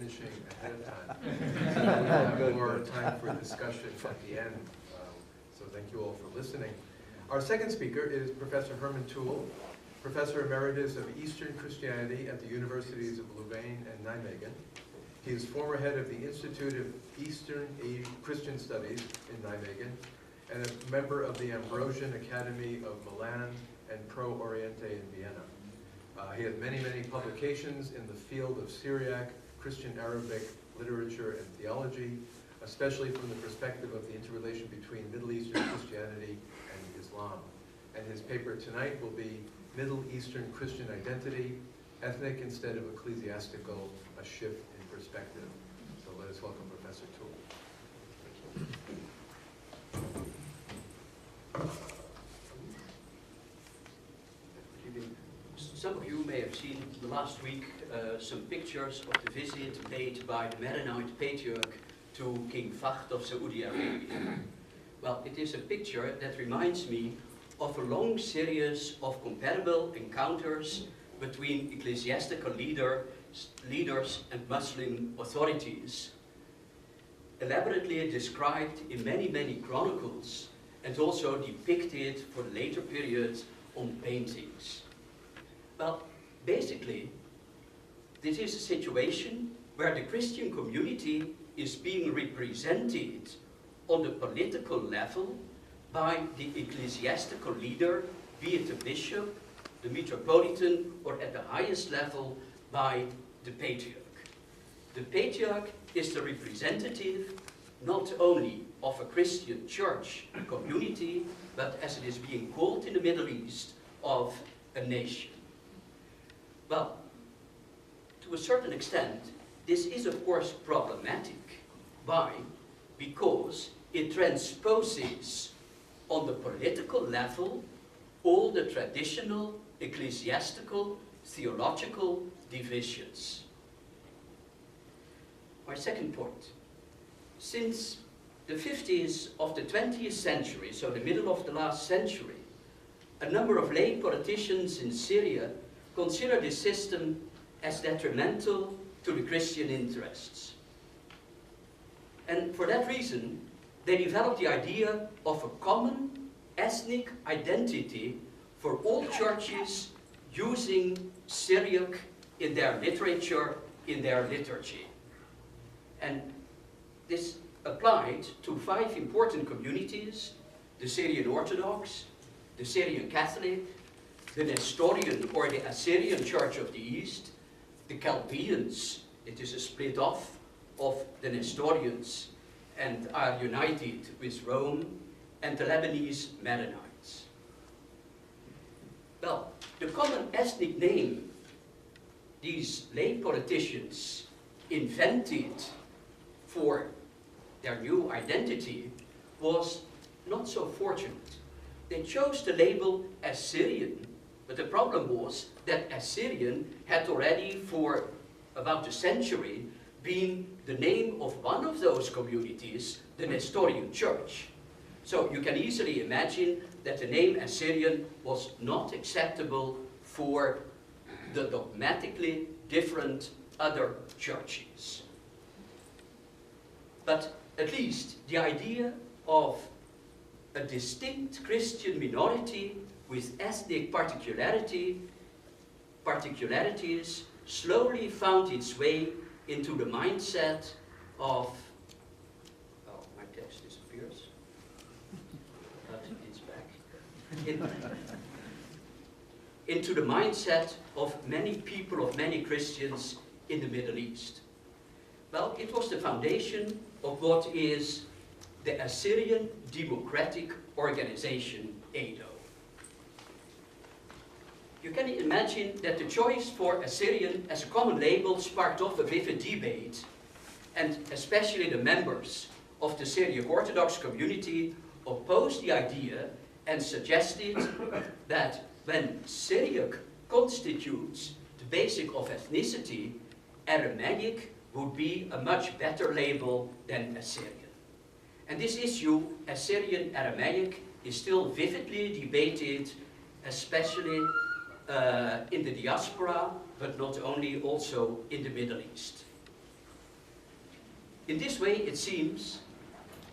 pitching ahead of time. We have more time for discussion at the end. So thank you all for listening. Our second speaker is Professor Herman Toole, Professor Emeritus of Eastern Christianity at the Universities of Louvain and Nijmegen. He is former head of the Institute of Eastern Christian Studies in Nijmegen and a member of the Ambrosian Academy of Milan and Pro Oriente in Vienna. He has many, many publications in the field of Syriac, Christian Arabic literature and theology, especially from the perspective of the interrelation between Middle Eastern Christianity and Islam. And his paper tonight will be Middle Eastern Christian Identity, Ethnic instead of Ecclesiastical, a Shift in Perspective. So let us welcome Professor Toole. Some of you may have seen last week some pictures of the visit made by the Maronite patriarch to King Fahd of Saudi Arabia. Well, it is a picture that reminds me of a long series of comparable encounters between ecclesiastical leaders and Muslim authorities, elaborately described in many, many chronicles and also depicted for later periods on paintings. Well, basically, this is a situation where the Christian community is being represented on the political level by the ecclesiastical leader, be it the bishop, the metropolitan, or at the highest level by the patriarch. The patriarch is the representative not only of a Christian church community, but as it is being called in the Middle East, of a nation. Well, to a certain extent, this is of course problematic. Why? Because it transposes on the political level all the traditional ecclesiastical theological divisions. My second point. Since the 50s of the 20th century, so the middle of the last century, a number of lay politicians in Syria consider this system as detrimental to the Christian interests. And for that reason, they developed the idea of a common ethnic identity for all churches using Syriac in their literature, in their liturgy. And this applied to 5 important communities: the Syrian Orthodox, the Syrian Catholic, the Nestorian or the Assyrian Church of the East, the Chaldeans, it is a split off of the Nestorians and are united with Rome, and the Lebanese Maronites. Well, the common ethnic name these lay politicians invented for their new identity was not so fortunate. They chose the label Assyrian, but the problem was that Assyrian had already for about a century been the name of one of those communities, the Nestorian Church. So you can easily imagine that the name Assyrian was not acceptable for the dogmatically different other churches. But at least the idea of a distinct Christian minority with ethnic particularities slowly found its way into the mindset of, oh, my text disappears, but it's back, into the mindset of many people, of many Christians in the Middle East. Well, it was the foundation of what is the Assyrian Democratic Organization, ADO. You can imagine that the choice for Assyrian as a common label sparked off a vivid debate, and especially the members of the Syriac Orthodox community opposed the idea and suggested that when Syriac constitutes the basic of ethnicity, Aramaic would be a much better label than Assyrian. And this issue, Assyrian Aramaic, is still vividly debated, especially in the diaspora, but not only, also in the Middle East. In this way, it seems,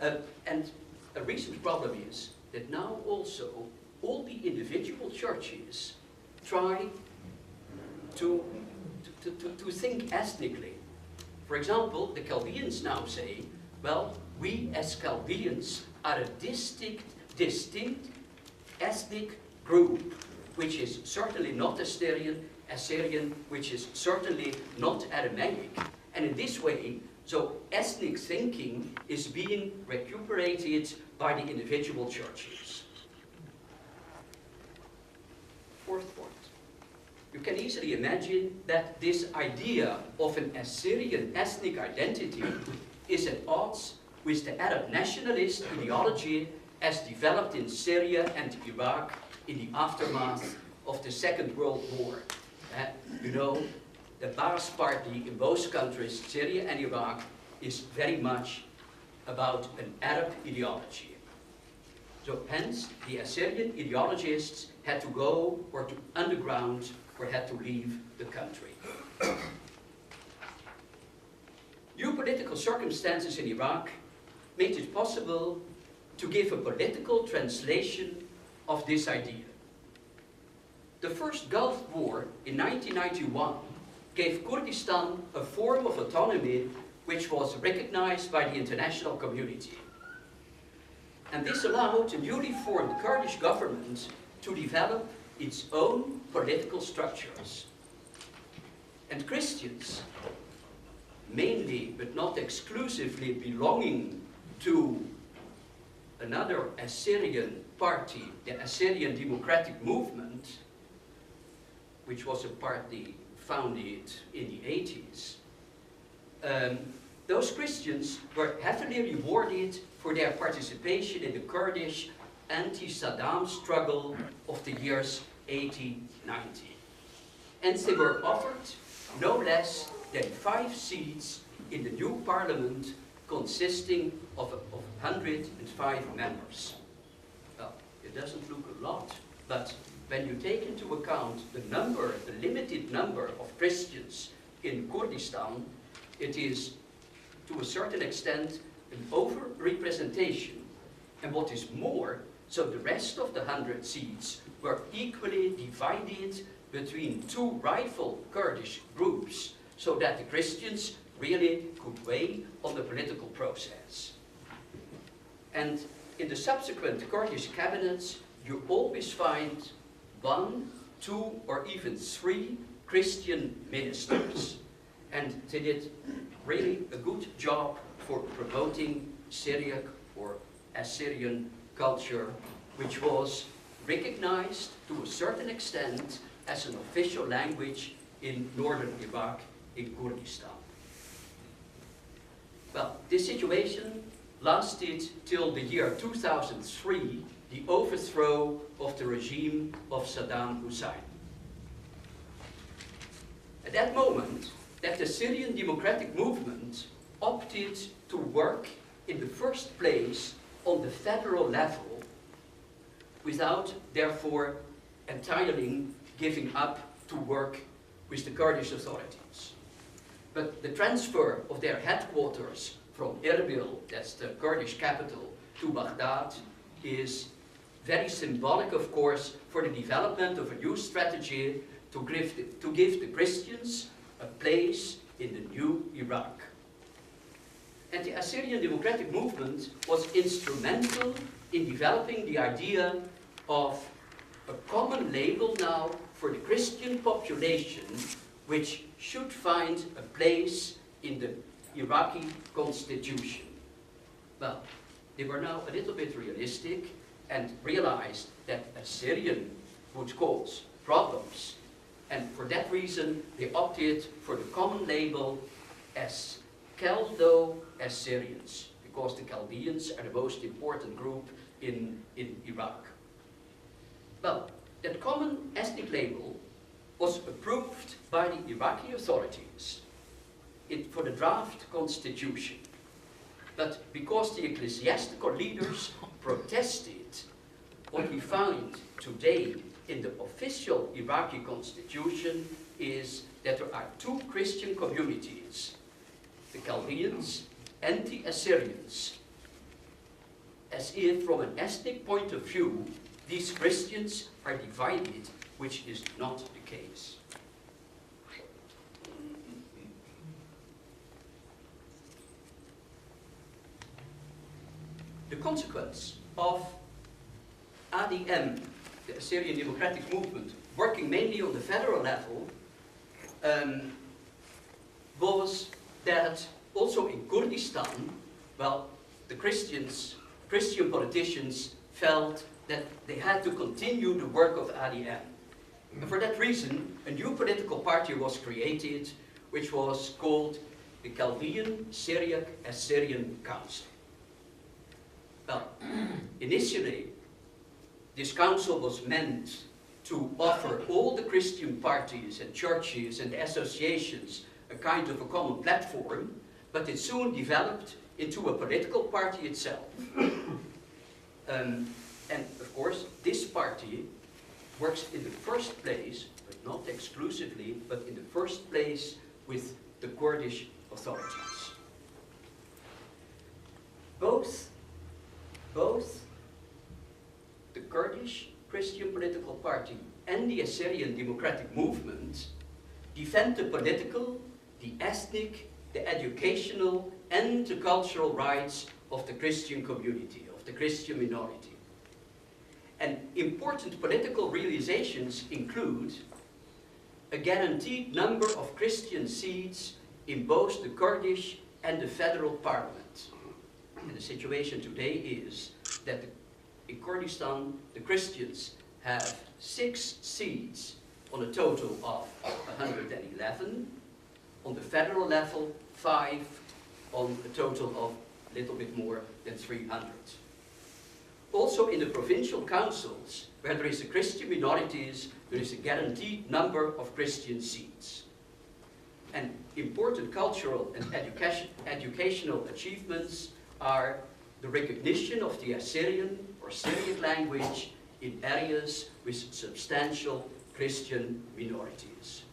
and a recent problem is that now also all the individual churches try to think ethnically. For example, the Chaldeans now say, well, we as Chaldeans are a distinct ethnic group, which is certainly not Assyrian, which is certainly not Aramaic. And in this way, so ethnic thinking is being recuperated by the individual churches. Fourth point. You can easily imagine that this idea of an Assyrian ethnic identity is at odds with the Arab nationalist ideology as developed in Syria and Iraq in the aftermath of the Second World War. You know, the Ba'ath Party in both countries, Syria and Iraq, is very much about an Arab ideology. So hence, the Assyrian ideologists had to go or to underground or had to leave the country. New political circumstances in Iraq made it possible to give a political translation of this idea. The first Gulf War in 1991 gave Kurdistan a form of autonomy which was recognized by the international community. And this allowed the newly formed Kurdish government to develop its own political structures. And Christians, mainly but not exclusively belonging to another Assyrian party, the Assyrian Democratic Movement, which was a party founded in the 80s, those Christians were heavily rewarded for their participation in the Kurdish anti-Saddam struggle of the years 80-90. And they were offered no less than 5 seats in the new parliament consisting of 105 members. Well, it doesn't look a lot, but when you take into account the limited number of Christians in Kurdistan, it is to a certain extent an over-representation. And what is more, so the rest of the 100 seats were equally divided between 2 rival Kurdish groups, so that the Christians really could weigh on the political process. And in the subsequent Kurdish cabinets, you always find 1, 2, or even 3 Christian ministers. And they did really a good job for promoting Syriac or Assyrian culture, which was recognized to a certain extent as an official language in northern Iraq, in Kurdistan. Well, this situation lasted till the year 2003, the overthrow of the regime of Saddam Hussein. At that moment, that the Syrian Democratic Movement opted to work in the first place on the federal level without, therefore, entirely giving up to work with the Kurdish authorities. But the transfer of their headquarters from Erbil, that's the Kurdish capital, to Baghdad is very symbolic, of course, for the development of a new strategy to give the Christians a place in the new Iraq. And the Assyrian Democratic Movement was instrumental in developing the idea of a common label now for the Christian population, which should find a place in the Iraqi constitution. Well, they were now a little bit realistic and realized that Assyrian would cause problems. And for that reason, they opted for the common label as Chaldo-Assyrians, because the Chaldeans are the most important group in Iraq. Well, that common ethnic label was approved by the Iraqi authorities for the draft constitution. But because the ecclesiastical leaders protested, what we find today in the official Iraqi constitution is that there are 2 Christian communities, the Chaldeans anti-Assyrians, as if from an ethnic point of view, these Christians are divided, which is not the case. The consequence of ADM, the Assyrian Democratic Movement, working mainly on the federal level, was that also in Kurdistan, well, the Christian politicians felt that they had to continue the work of ADM. And for that reason, a new political party was created, which was called the Chaldean Syriac Assyrian Council. Well, initially, this council was meant to offer all the Christian parties and churches and associations a kind of a common platform, but it soon developed into a political party itself. And of course, this party works in the first place, but not exclusively, but in the first place with the Kurdish authorities. Both the Kurdish Christian political party and the Assyrian Democratic Movement defend the political, the ethnic, the educational, and the cultural rights of the Christian community, of the Christian minority. And important political realizations include a guaranteed number of Christian seats in both the Kurdish and the federal parliament. And the situation today is that in Kurdistan, the Christians have 6 seats on a total of 111. On the federal level, 5 on a total of a little bit more than 300. Also in the provincial councils, where there is a Christian minorities, there is a guaranteed number of Christian seats. And important cultural and educational achievements are the recognition of the Assyrian or Syriac language in areas with substantial Christian minorities.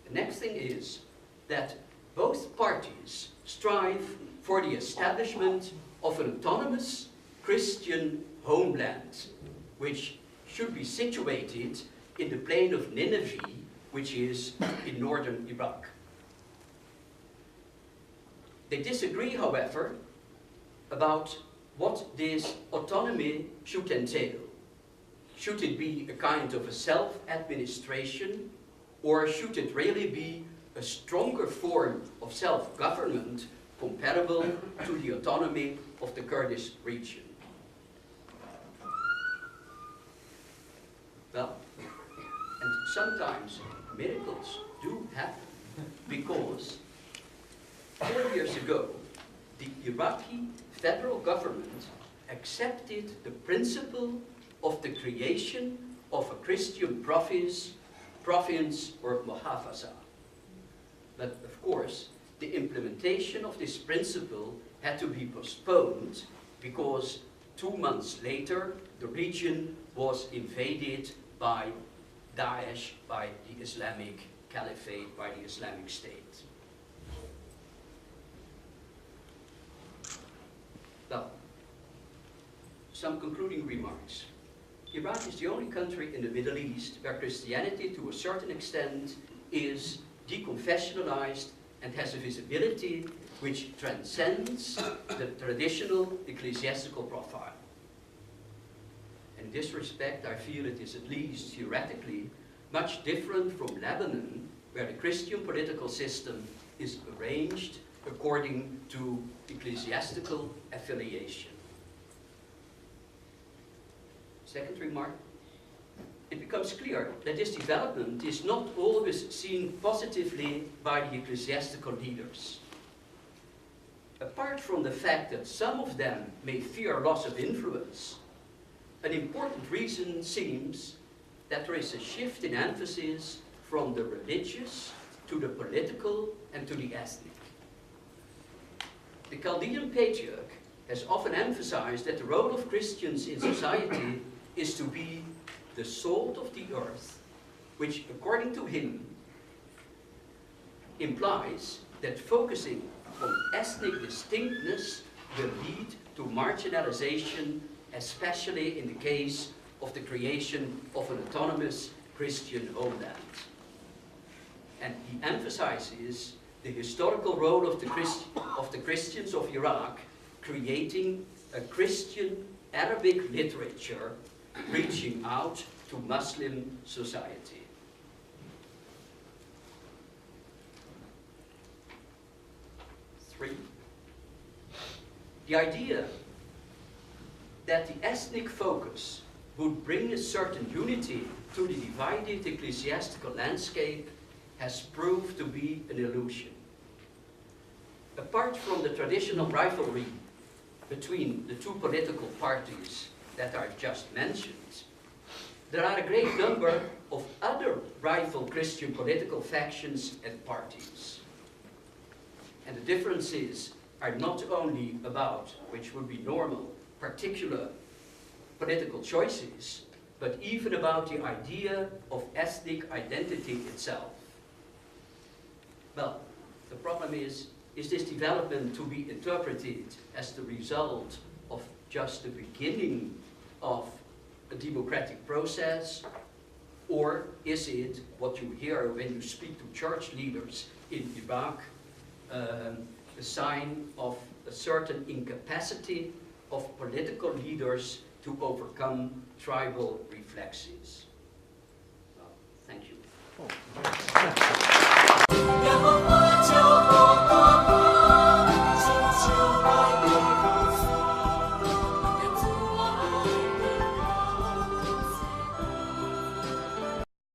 The next thing is that both parties strive for the establishment of an autonomous Christian homeland, which should be situated in the plain of Nineveh, which is in northern Iraq. They disagree, however, about what this autonomy should entail. Should it be a kind of a self-administration, or should it really be a stronger form of self-government comparable to the autonomy of the Kurdish region? Well, and sometimes miracles do happen, because 4 years ago, the Iraqi federal government accepted the principle of the creation of a Christian province or muhafaza. But of course, the implementation of this principle had to be postponed because 2 months later, the region was invaded by Daesh, by the Islamic Caliphate, by the Islamic State. Now, some concluding remarks. Iraq is the only country in the Middle East where Christianity, to a certain extent, is deconfessionalized and has a visibility which transcends the traditional ecclesiastical profile. In this respect, I feel it is at least theoretically much different from Lebanon, where the Christian political system is arranged according to ecclesiastical affiliation. Second remark, it becomes clear that this development is not always seen positively by the ecclesiastical leaders. Apart from the fact that some of them may fear loss of influence, an important reason seems that there is a shift in emphasis from the religious to the political and to the ethnic. The Chaldean patriarch has often emphasized that the role of Christians in society is to be the salt of the earth, which, according to him, implies that focusing on ethnic distinctness will lead to marginalization, especially in the case of the creation of an autonomous Christian homeland. And he emphasizes the historical role of the Christians of Iraq creating a Christian Arabic literature reaching out to Muslim society. Three, the idea that the ethnic focus would bring a certain unity to the divided ecclesiastical landscape has proved to be an illusion. Apart from the traditional rivalry between the two political parties that I've just mentioned, there are a great number of other rival Christian political factions and parties. And the differences are not only about, which would be normal, particular political choices, but even about the idea of ethnic identity itself. Well, the problem is this development to be interpreted as the result of just the beginning of a democratic process, or is it what you hear when you speak to church leaders in Iraq, a sign of a certain incapacity of political leaders to overcome tribal reflexes? Well, thank you.